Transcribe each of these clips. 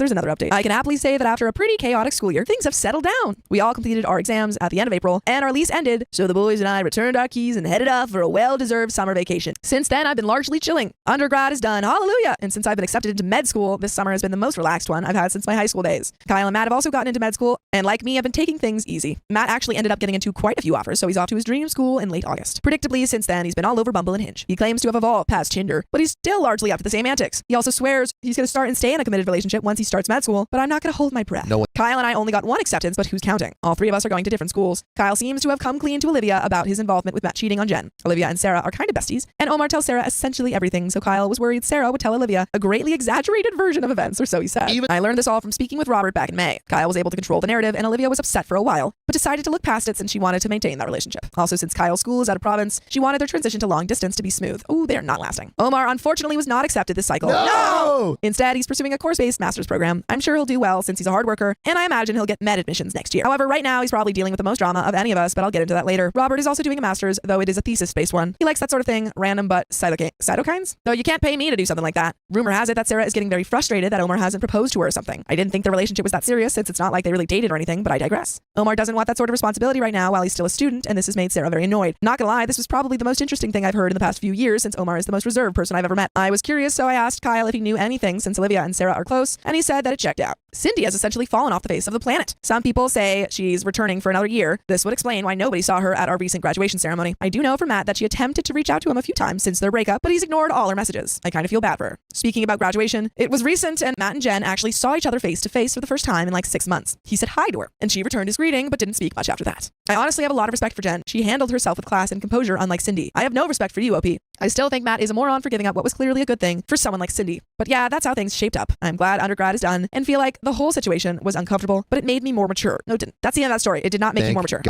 there's another update. I can happily say that after a pretty chaotic school year, things have settled down. We all completed our exams at the end of April, and our lease ended, so the boys and I returned our keys and headed off for a well-deserved summer vacation. Since then, I've been largely chilling. Undergrad is done, hallelujah! And since I've been accepted into med school, this summer has been the most relaxed one I've had since my high school days. Kyle and Matt have also gotten into med school, and like me, have been taking things easy. Matt actually ended up getting into quite a few offers, so he's off to his dream school in late August. Predictably, since then, he's been all over Bumble and Hinge. He claims to have evolved past Tinder, but he's still largely up to the same antics. He also swears he's going to start and stay in a committed relationship once he starts med school, but I'm not going to hold my breath. No one. Kyle and I only got one acceptance, but who's counting? All three of us are going to different schools. Kyle seems to have come clean to Olivia about his involvement with Matt cheating on Jen. Olivia and Sarah are kind of besties, and Omar tells Sarah essentially everything, so Kyle was worried Sarah would tell Olivia a greatly exaggerated version of events, or so he said. I learned this all from speaking with Robert back in May. Kyle was able to control the narrative, and Olivia was upset for a while, but decided to look past it since she wanted to maintain that relationship. Also, since Kyle's school is out of province, she wanted their transition to long distance to be smooth. Oh, they're not lasting. Omar unfortunately was not accepted this cycle. No! Instead, he's pursuing a course-based master's program. I'm sure he'll do well since he's a hard worker, and I imagine he'll get med admissions next year. However, right now he's probably dealing with the most drama of any of us, but I'll get into that later. Robert is also doing a master's, though it is a thesis-based one. He likes that sort of thing, random but cytokines? Though you can't pay me to do something like that. Rumor has it that Sarah is getting very frustrated that Omar hasn't proposed to her or something. I didn't think the relationship was that serious since it's not like they really dated or anything, but I digress. Omar doesn't want that sort of responsibility right now while he's still a student, and this has made Sarah very annoyed. Not gonna lie, this was probably the most interesting thing I've heard in the past few years since Omar is the most reserved person I've ever met. I was curious, so I asked Kyle if he knew anything since Olivia and Sarah are close, and he said that it checked out. Cindy has essentially fallen off the face of the planet. Some people say she's returning for another year. This would explain why nobody saw her at our recent graduation ceremony. I do know from Matt that she attempted to reach out to him a few times since their breakup, but he's ignored all her messages. I kind of feel bad for her. Speaking about graduation, it was recent and Matt and Jen actually saw each other face to face for the first time in like 6 months. He said hi to her, and she returned his greeting, but didn't speak much after that. I honestly have a lot of respect for Jen. She handled herself with class and composure, unlike Cindy. I have no respect for you, OP. I still think Matt is a moron for giving up what was clearly a good thing for someone like Cindy. But yeah, that's how things shaped up. I'm glad undergrad is done and feel like the whole situation was uncomfortable, but it made me more mature. No, it didn't. That's the end of that story. It did not make me more mature.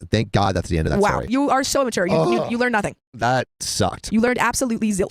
Thank God that's the end of that story. Wow, you are so mature. You learned nothing. That sucked. You learned absolutely zilch.